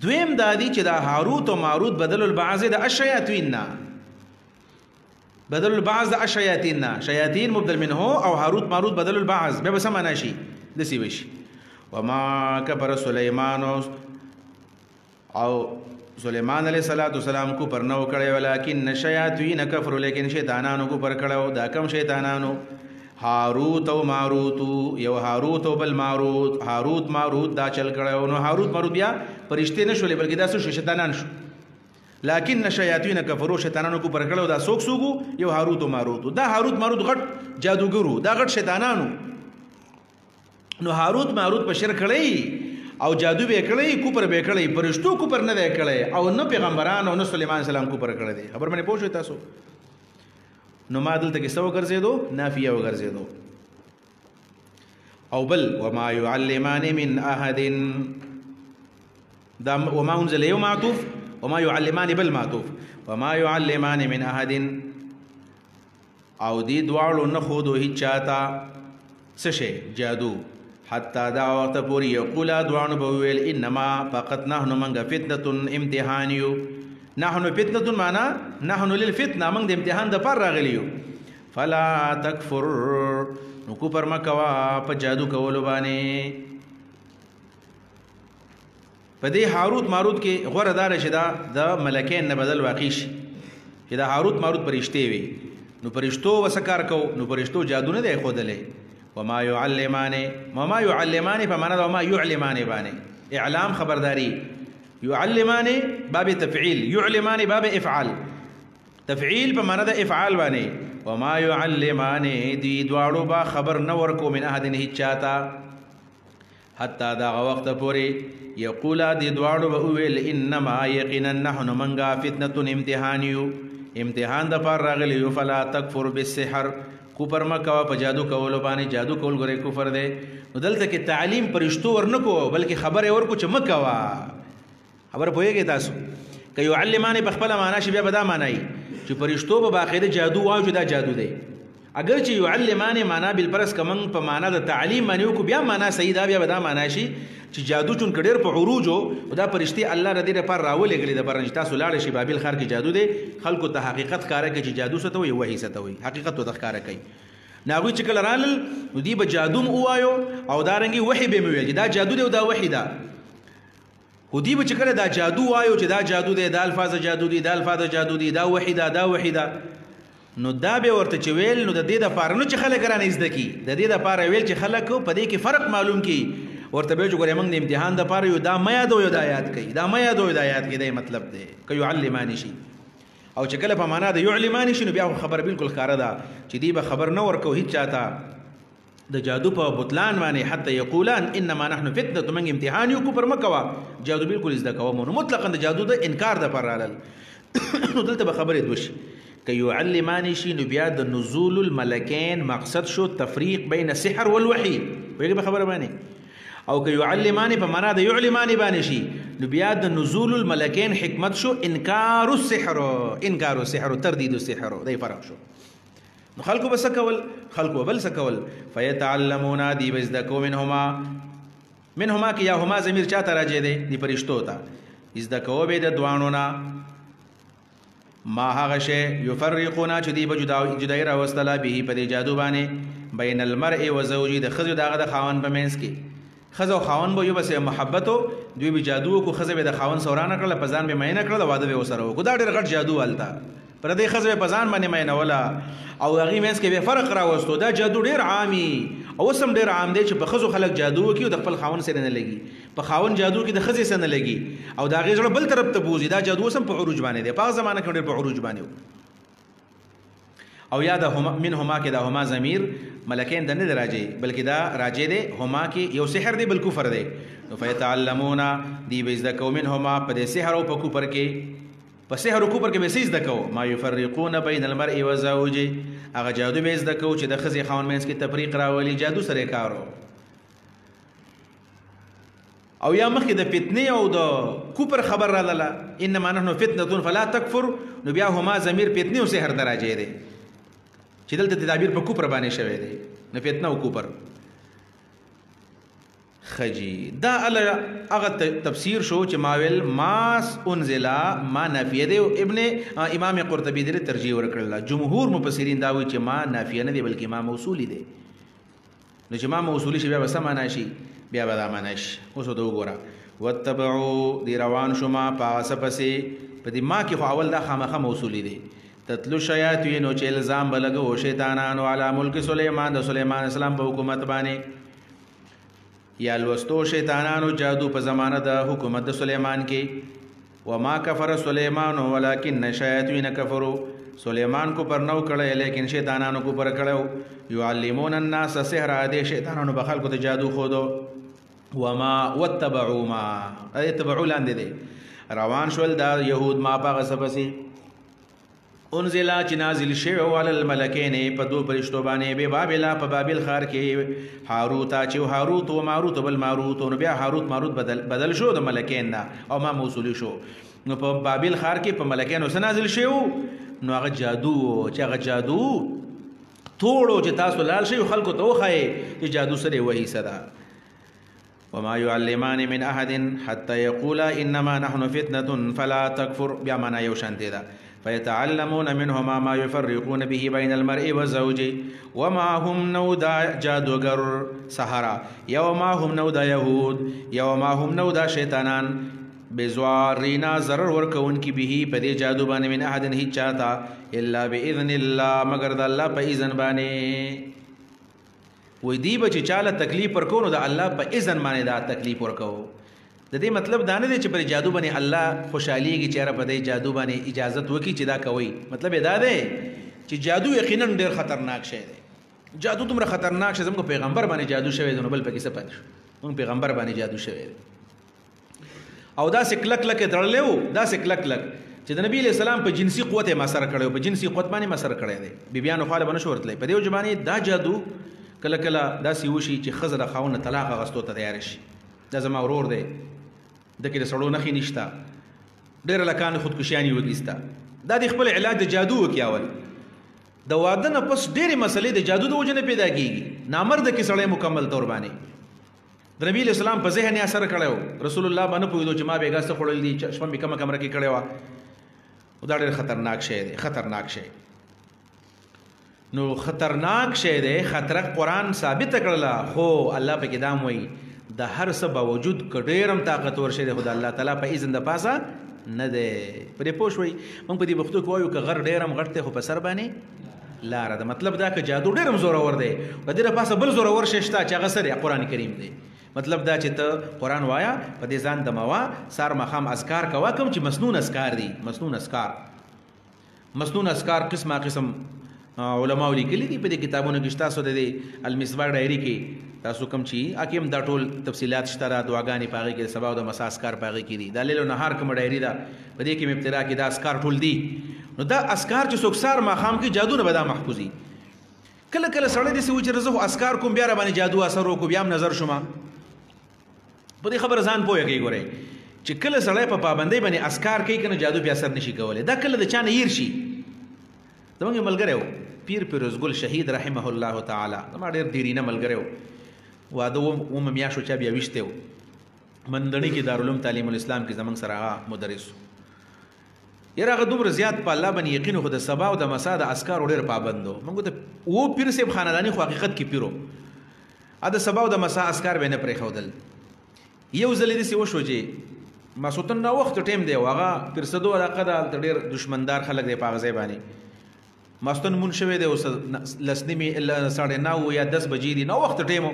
دویم دا دی چې دا هاروت او ماروت بدل البعض د الشیاطین نه بدل البعض د الشیاطین نه شیاطین مبدل منه او هاروت ماروت بدل البعض به سم معنا شي دسی وشي وما كفر سليمان او سلیمان علیہ السلام کو پر نو کړي ولکن شیاطین کفر لیکن شیطانانو کو پر کړه دا کم شیطانانو هاروت او ماروت یو هاروت او بل ماروت هاروت ماروت دا چل کړه نو هاروت ماروت بیا فرشته نشول بلکې دا څه شیطانان شو لکن شیاطین کفروا شیطانانو کو پر کړه دا سوک سوګو یو هاروت او ماروت دا هاروت ماروت غټ جادوګرو دا غټ شیطانانو نو هاروت ماروت په شرک کړي او جادو به کړی کوپر به کړی پرشتو کوپر نه دی کړی او نه پیغمبران او نه سليمان سلام کوپر کړی دی خبر باندې پوښتنه تاسو نو ما دلته کې سو ګرځېدو نافیه وګرځېدو او بل وما يعلمان من احد دا وما انزل يوم معطوف وما يعلمان بل معطوف وما يعلمان من احد او دي دواړو نه خودو هیڅ چاته څه شي جادو حتی دا وقت پوری یقولا دوانو بویل انما فقط نحن منگا فتنة امتحانیو نحن فتنة مانا نحن للفتنة منگ دا امتحان دا پر راغلیو فلا تکفر نکو پر مکوا پا جادو کولو بانے پا دی حاروت ماروت کے غور دار شدا دا ملکین نبدل واقعیش شدا حاروت ماروت پرشتے وی نو پرشتو وسکار کو نو پرشتو جادو نه دی خودلے وما يعلمان فمانا وما يعلمان باني اعلام خبرداري يعلمان باب تفعيل يعلمان باب افعال تفعيل فمانا دا افعال باني وما يعلمان دي دوارو با خبر نوركو من احد هچاتا حتى دا وقت پوری يقولا دي دوارو بأويل انما يقنا نحن منغا فتنة امتحانيو امتحان دا پار راغلیو فلا تکفر بالسحر کوپر مکوا په جادو کولو باندې جادو کول غره کفر دی نو دلته کې تعلیم پرشتو ورنکو بلکې خبره ورکو چې مکوا خبر پوهیږي تاسو که يعلمان په خپل معنا شي بیا به دا معنی چې پرشتو په باقاعده جادو واجو دا جادو دی اگر چې يعلمان معنا بالپرس کمن په معنا د تعلیم باندې کو بیا معنا صحیح دا بیا به دا معنی شي چې جادو چون کډیر په عروج او دا پرشتي الله ردی پر راولې غلي د پرنج تاسو لاړ شي بابل خار کې جادو دی خلکو ته حقیقت کاره کې چې جادو ستوي وਹੀ ستوي حقیقت ته ښکارا کوي ناغوی چې کله رال نو دی به جادوم وایو او دارنګي وحي به موي دا جادو دی او دا وحي دا خو دی به چې کله دا جادو وایو چې دا جادو دی دا الفاظ جادو دی دا الفاظ جادو دی دا وحي دا وحي دا نو دا به ورته چې ویل نو د دې د پاره نو چې خلک رانه زده کی د دې د پاره ویل چې خلک په دې کې فرق معلوم کی ورته به جو ګورې موږ د امتحان د پاره یو دا میا دو یو د آیات کوي دا میا دو د آیات کې دا مطلب دی ک يعلمان شي او چې کله په معنا د يعلمان شي نو بیا خبر بالکل ښکاره ده چې دی به خبر نه ورکو هیڅ چاته د جادو په بطلان باندې حتی یقولان انما نحن فتنه من امتحان یو کو پر مکوا جادو بالکل زده کوم نو مطلقاً د جادو د انکار د پر رالل نو دلته به خبره دوشي ک يعلمان شي نو بیا د نزول الملکین مقصد شو تفریق بین السحر والوحی ویګه به خبره باندې او که يعلمان په معنا د يعلمان باندې شي نو بیا د نزول الملکین حکمت شو انکار السحر تردید السحر دای فرق شو نو خلقو بس کول خلقو بل سکول فیتعلمون دی بزدکو منهما کی یا هما ضمیر چاته راځي دی پرشتو ته ازدکو به د دوانونا ما هغه شی یفرقونا چې دی به جدای را وستلا به په جادو باندې بین المرء و زوجی د خزو دغه د خاون په منځ کې خزو خاون به یو بس محبتو دوی به جادو کو خزو به د خاون سورانه کړل پزان به مینه کړل واده به وسره کو دا ډېر غټ جادو التا پر دې خزو به پزان باندې مینه ولا او هغه منځ کې به فرق راوستو دا جادو ډېر عامي او سم ډېر عام دی چې په خزو خلک جادو کوي د خپل خاون سره نه لګي په خاون جادو کې د خزې سره نه لګي او دا غیر بل طرف ته بوزي دا جادو سم په عروج باندې دی په زمانه کې ډېر په عروج باندې او یا د منهما کې د هما ضمیر ملکین د نه راځي بلکې دا راځي دی هما کې یو سحر دی بل کفر دی نو فیتعلمون دی بزدکو منهما په دې سحر او په کفر کې په سحر او کفر کې به سیز دکو ما یفرقون بین المرء وزوجه هغه جادو به زدکو چې د خزي خاون مینس کې تفریق راولي جادو سره کارو او یا مخکې د فتنه او د کفر خبر را لاله انما نحن فتنه فلا تکفر نو بیا هما ضمیر فتنې او سحر ته راجع دی چې دلته تدابیر په کوپر باندې شوی دی نو فتنه او کوپر خجی دا هغه تفسیر شو چې ماویل ماس انزلا ما نافیه دی ابن امام قرطبی دې ترجیح ورکړل جمهور مفسرین دا وایي چې ما نافیه نه دی بلکې ما موصولی دی نو چې ما موصولی شي بیا به څه معنا شي بیا به دا معنا شي اوس ورته وګوره واتبعوا دی روان شما پاسه پسې په دې ما کې خو اول دا خامخه موصولی دی تتلو شیاطین چې الزام بلګو شیطانانو علی ملک سلیمان د سلیمان اسلام په حکومت باندې یا لوستو شیطانانو جادو په زمانه د حکومت د سلیمان کې وما کفر سلیمان ولکن الشیاطین کفروا سلیمان کو پر نو کړه لیکن شیطانانو کو پر کړه يعلمون الناس السحر ادي شیطانانو په خلکو ته جادو خودو وما واتبعوا ما اتبعوا لاندې دي روان شول دا يهود ما پاغه سبسي انزلا چې نازل شوی علی الملکین په دو فرشتو باندې به بابل په بابل ښار کې هاروت چې هاروت او ماروت بل ماروت نو بیا هاروت ماروت بدل شو د ملکین نه او ما موصولی شو نو په بابل ښار کې په ملکینو سره نازل شوی نو هغه جادو چې هغه جادو توړو چې تاسو لال شي خلکو ته وخایي چې جادو سره وایي صدا وما يعلمان من احد حتى يقولا انما نحن فتنه فلا تكفر بیا معنا یو شانته ده فيتعلمون منهما ما يفرقون به بين المرء والزوج وما هم نودا جادوگر سحرا يوما هم نودا يهود يوما هم نودا شيطانان بزوارینا ضرر ورکون کی به په دې جادو باندې من احد هیڅ چاته الا باذن الله مگر د الله په اذن باندې وې دی به چې چاله تکلیف ورکونو د الله په اذن باندې دا تکلیف ورکو د دې مطلب دا نه دی چې پر جادو باندې الله خوشحاليږي چې را په دې جادو باندې اجازت وکي چې دا کوي مطلب دا دی چې جادو یقینا ډېر خطرناک شی دی جادو دومره خطرناک شی زموږ پیغمبر باندې جادو شوی دی نو بل پکې څه پاتې شو موږ پیغمبر باندې جادو شوی دی او دا سکلک لک تړلې دا سکلک لک چې د نبی له سلام په جنسي قوت ما سره کړو په جنسي قوت باندې ما سره کړی دی بیبيانو خاله باندې شورتلې په دې ځبانې دا جادو کله کله دا سی وشي چې خزر خاونه طلاق غستو ته تیار شي دا زما ورور دی د کې سړو نخې نشتا ډېر لکان خودکشیانی وګیستا دا د خپل علاج د جادو وکیاول د واده نه پس ډېرې مسلې د جادو د وجنه پیدا کیږي نامرد کې سړی مکمل تور باندې د نبی اسلام په ذهن یې اثر کړو رسول الله باندې پوهیدو چې ما بیګاسته خړل دي شپه می کمه کمره کې کړو او دا ډېر خطرناک شی دی خطرناک شی نو خطرناک شی دی خطر قرآن ثابت کړله خو الله په کدام وایي د هر څه باوجود کډیرم طاقتور شه د خدای الله تعالی په اذن د پاسه نه ده پرې پوښوي موږ په دې وختو کې وایو ک غر ډیرم غړته خو په سر باندې لار ده مطلب دا ک جادو ډیرم زور اور دی په دې پاسه بل زور اور ششتا چې هغه سره قرآن کریم دی مطلب دا چې ته قرآن وایا په دې ځان د موا سار مخام اذکار کوا کوم چې مسنون اذکار دي مسنون اذکار قسمه قسم علماء لیکلي دي په دې کتابونو کې تاسو د المسواک ډایری کې تاسو کوم چی اکیم دا ټول تفصيلات شته را دعاګانې پاږي کې سبا د مساسکار پاږي کې دي د لیلو نهار کوم ډایری دا په دې کې ابتدا کې دا اسکار ټول دي نو دا اسکار چې سوکسار ماخام کې جادو نه بدا محفوظي کله کله سړی دې سوي چې رزو اسکار کوم بیا را باندې جادو اثر وکړو بیا نظر شوما په دې خبر ځان پوهه کوي ګوره چې کله سړی په پابندۍ باندې اسکار کوي کنه جادو بیا اثر نشي کولای دا کله د چانه هیر شي زمونږ ملګری پیر پیروزګل شهید رحمه الله تعالی زما ډېر ډیرینه ملګری واده و میاشو چا بیا وشته و مندړی کې دارالعلوم تعلیم الاسلام کې زمنګ سره مدرس یره هغه دومره زیات په الله باندې یقین خو د سبا او د مسا د اسکار ډېر پابندو موږ ته و پیر صاحب خاندانی خو حقیقت کې پیرو ا د سبا او د مسا اسکار به نه پرې خودل یو ځلې دې وشو چې ما سوتن نو وخت ټیم دی واغه پیر صدو علاقه د ډېر دشمندار خلک دی په غزې باندې ماستون مون شوه دی اوس لسنیمه الا 9:30 یا 10 بجې دی نو وخت ټیمو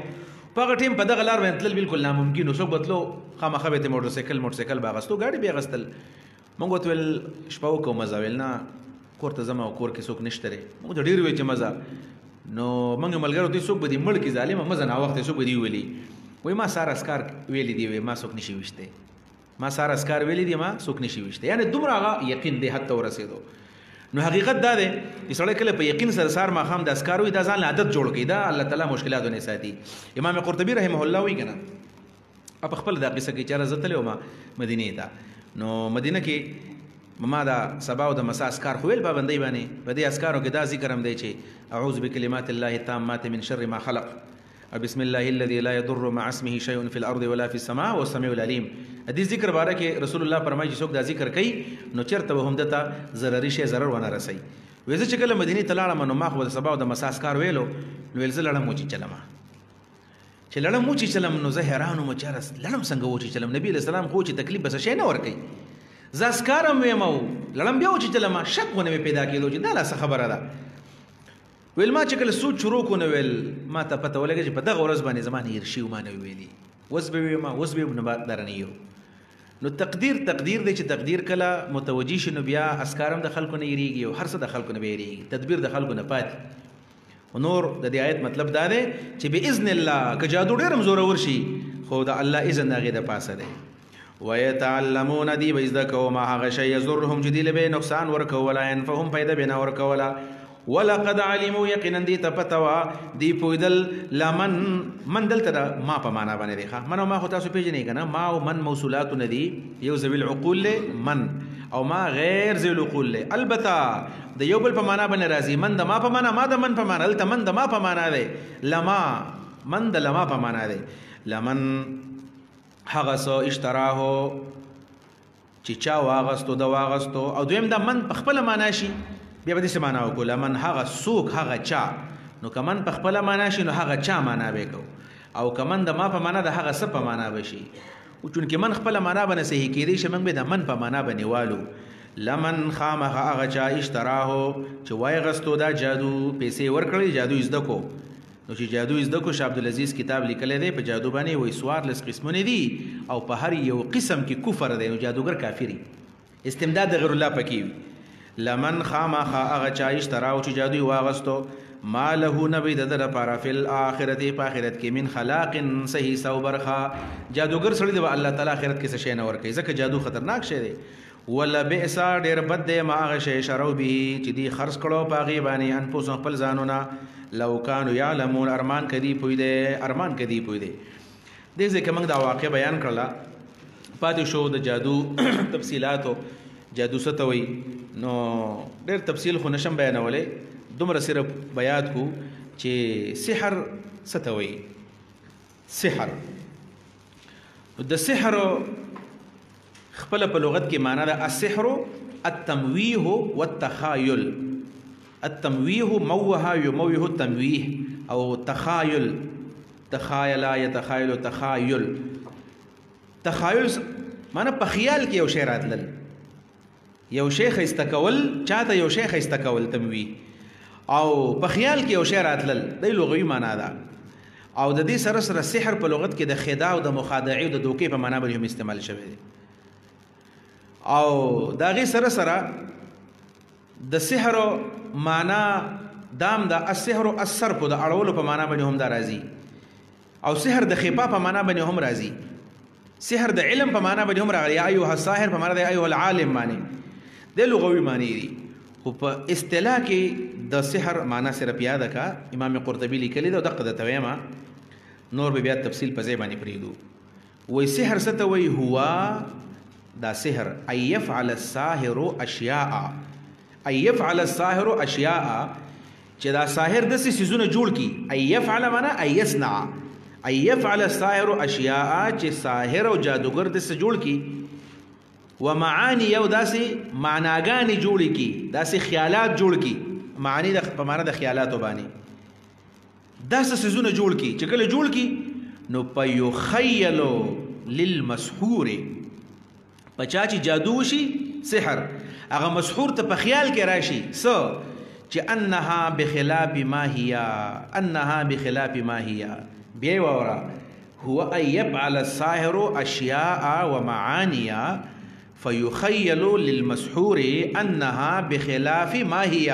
په ټیم په دغه لار باندې تل بالکل ناممکن وسو بتلو خامخه به موټرسایکل باغستو گاډي بیا غستل مونږ ته ول شپو کو مزاول نه کورته زما کور کې څوک نشته مونږ ته ډیر وی چې مزه نو مونږ ملګرو دې څوک به دې مړ کې ظالم مزه نه وخت څوک به دی ویلي وای ما سار اسکار ویلي دی وای ما څوک نشي وشته ما سار اسکار ویلي دی ما څوک نشي وشته یعنی دومره یقین دې حتی ورسېدو نو حقیقت دا ده چې سړی کله په یقین سره سار ماخام د اسکار وي دا ځان عادت جوړ کړي دا الله تعالی مشکلات نه ساتي امام قرطبي رحمه الله وی کنه په خپل دا قصه کې چاره زتلې ما مدینه ته نو مدینه کې ما دا سبا او د مسا اسکار خو ویل پابندۍ باندې په دې اسکارو کې دا ذکر هم دی چې اعوذ بکلمات الله التامات من شر ما خلق بسم الله الذي لا يضر مع اسمه شيء في الارض ولا في السماء والسميع العليم. دې ذکر باره کې رسول الله فرمایي چې څوک دا ذکر کوي نو چرته هم دته ضرري شي ضرر ونه رسي. وېزه چې کله مدینه ته لاړم نو ما خو د سبا او د مسا اسکار ویلو نو ویل زه لړم وچی چلم چې لړم وچی چلم نو زه حیرانو مچارس لړم څنګه وچی چلم نبی علیہ السلام خو چې تکلیف بس شي نه ور کوي زاسکارم ویمو لړم بیا وچی چلم شک ونه پیدا کېدو چې دا لا خبره ده. ویل ما چې کله سوچ شروع کو نو ویل ما ته پته ولګی چې په دغه ورځ باندې زمانه ارشیو ما نه ویلی وسبه ما وسبه نه درنیو نو تقدیر دی چې تقدیر کله متوجی شنو بیا اسکارم د خلکو نه یریږي او هر څه د خلکو نه بیریږي تدبیر د خلکو نه پاتې. نور د دې آیت مطلب دا دی چې باذن الله که جادو ډېر زور ورشي خو د الله اذن هغه د پاسه دی. ويتعلمون دی ويذكروا ما هغه شی يضرهم جديل به نقصان ورکو ولا ينفهم پیدا بنا ورکو ولا ولقد علموا يقينا دي تپتوا دي پویدل لمن من دلته ما په معنا باندې دی ښه منو ما خو تاسو پیژنې کنه ما او من موصولات ندي یو ذویل عقول له من او ما غیر ذویل عقول له البته د یو بل په معنا باندې راځي من د ما په معنا ما د من په معنا الته من د ما په معنا دی لما من د لما په معنا دی لمن هغه سو اشتراه چې چا واغستو د واغستو او دویم د من په خپل معنا شي بیا به دې معنا وکړو لمن هغه سوک هغه چا نو کمن په خپل معنا شي نو هغه چا معنا وکړو او کمن د ما په معنا د هغه څه په معنا بشي او چونکې من خپل معنا باندې صحیح کېدی شي موږ به د من په معنا باندې والو لمن خامخ هغه چا اشتراه چې واغستو دا جادو پیسې ورکړي جادو زده کو نو چې جادو زده کو شاه عبدالعزیز کتاب لیکلی دی په جادو باندې وایي 14 قسمونه دي او په هر یو قسم کې کفر دی نو جادوګر کافری استمداد د غیر الله پکې وي. لمن خامخ هغه چا اشتراو چې جادو واغستو ما له نبی د لپاره فی الاخرت په آخرت کې من خلاق صحیح سو برخه جادوګر سړي دی الله تعالی آخرت کې څه شي نه ورکوي ځکه جادو خطرناک شی دی. ولا بئس ډیر بد دی ما هغه شی شرو به چې دی خرڅ کړو پاغي باندې انفسهم خپل ځانونه لو کانوا یعلمون ارمان کدی پوی دی دې ځکه موږ دا واقع بیان کړلا پاتې شو د جادو تفصیلاتو جادو ستوي نو ډېر تفصیل خو نشم بیانولې دومره صرف بیات کو چې سحر ستوي سحر د سحر خپل په لغت کې معنی ده السحر التمويه والتخايل التمويه موه يموه التمويه او تخايل تخايل يتخايل تخايل تخايل معنی په خیال کې یو شی راتلل یو شیخ استکول چاته یو شیخ استکول تموی او په خیال کې یو شی راتلل د لغوي معنا ده او د دې سره سره سحر په لغت کې د خداع او د مخادعه او د دوکې په معنا باندې هم استعمال شوی دی او دا غي سره سره د سحر معنا دام د السحر الصرف د اړولو په معنا باندې هم دا راځي او سحر د خفا په معنا باندې هم راځي سحر د علم په معنا باندې هم راغلی یا ایها الساحر په معنا د ایها العالم معنی د لغوي معنی دي خو په اصطلاح کې د سحر معنا صرف یاد کا امام قرطبي لیکلی دا دقه د تویما نور به بیا تفصیل په ځای باندې پریدو وای سحر ست وای هوا دا سحر اي يفعل الساحر اشياء اي يفعل الساحر اشياء چې دا ساحر د سيزونه جوړ کی اي يفعل معنا اي يصنع اي يفعل الساحر اشياء چې ساحر او جادوګر د څه جوړ کی ومعاني یو داسې معناګانې جوړ کی داسې خیالات جوړ کی معنی د په معنا د خیالاتو باندې داسې سيزونه جوړ کی چې کله جوړ کی نو پيخيلو للمسحور پچا چې جادو شي سحر هغه مسحور ته په خیال کې راشي چې انها بخلاف ما هي بیا وورا هو ان يفعل الساحر اشياء ومعاني فيخيل للمسحور انها بخلاف ما هي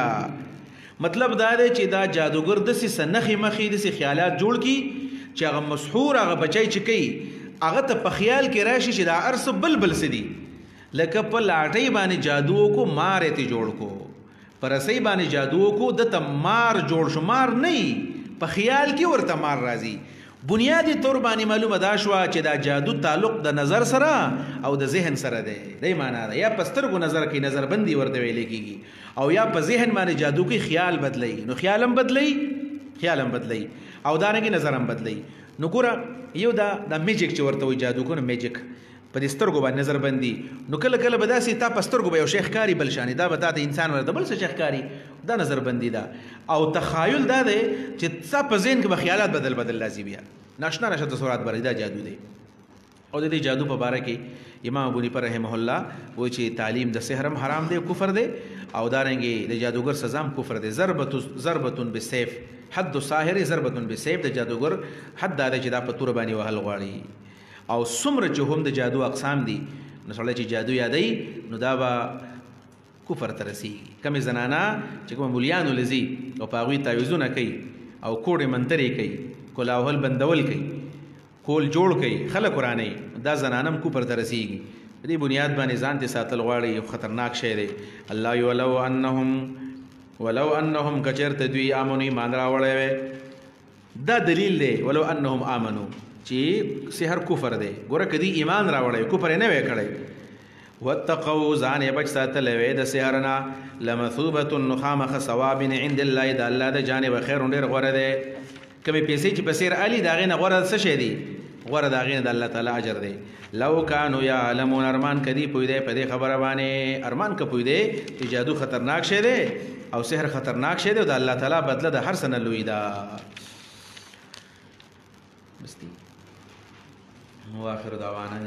مطلب دا دی چې دا جادوګر د سې سنخي مخې د سې خیالات جوړ کی چې هغه مسحور هغه بچای چې کوي هغه ته په خیال کې راشي چې دا ارس بلبل سدي لکه په لاټۍ باندې جادو کو مارې ته جوړ کو پر سې باندې جادو کو د تمار جوړ شمار نه په خیال کې ورته مار راځي بنیادی طور باندې معلومه دا شوه چې دا جادو تعلق د نظر سره او د ذهن سره دی. دی معنا ده یا په سترګو نظر کوي، نظر بندي ورته ویل کېږي، او یا په ذهن باندې جادو کوي، خیال بدلوي. نو خیال هم بدلوي او دارنګې نظر هم بدلوي. نو ګوره یو دا میجیک چې ورته وایي جادو کو، میجیک په دې سترګو باندې نظر بندي. نو کله کله به داسې تا په سترګو به یو شی ښکاري بل شانې، دا به تا ته انسان ورته بل څه شی ښکاري، دا نظر بندي ده. او تخیل دا دی چې تا په ذهن کې به خیالات بدل راځي، بیا ناشنا تصورات بري، دا جادو دی. او د دې جادو په باره کې امام ابو حنیفه رحمه الله وایي چې تعلیم د سحر هم حرام دی، کفر دی، او دارنګې د جادوګر سزا هم کفر دی. ضربة بالسيف، حد الساحر ضربة بالسيف. د جادوګر حد دا دی چې دا په توره باندې وهل غواړي. او څومره چې هم د جادو اقسام دي، نو سړی چې جادو یادوي نو دا به کفر ته رسېږي. کمې زنانه چې کومه مولیانو لځي او په هغوی تعویضونه کوي او کوډې منترې کوي، کلاوهل بندول کوي، کول جوړ کوي، خلک ورانوي، دا زنانه هم کفر ته رسېږي. په دې بنیاد باندې ځان ته ساتل غواړي، یو خطرناک شی دی. الله وایي ولو انهم کچېرته دوی آمنو ایمان راوړی وی، دا دلیل دی ولو انهم آمنو چې سحر کفر دی. ګوره کدی ایمان راوړی کفر یې نه وی کړی. واتقوا ځان یې بچ ساتلی وی د سحر نه، لمثوبة نخامخ ثواب عند الله، د الله د جانبه خیر ډېر غوره دی. کمې پیسې چې په سحر علي د هغې نه غوره څه شی دی؟ غوره د هغې نه د الله تعالی اجر دی. لو کانوا یعلمون، ارمان کدی پوی دی په دې خبره باندې، ارمان که پوی دی چې جادو خطرناک شی دی او سحر خطرناک شی دی او د الله تعالی بدله د هر څه نه لوی ده. واخر دعوانا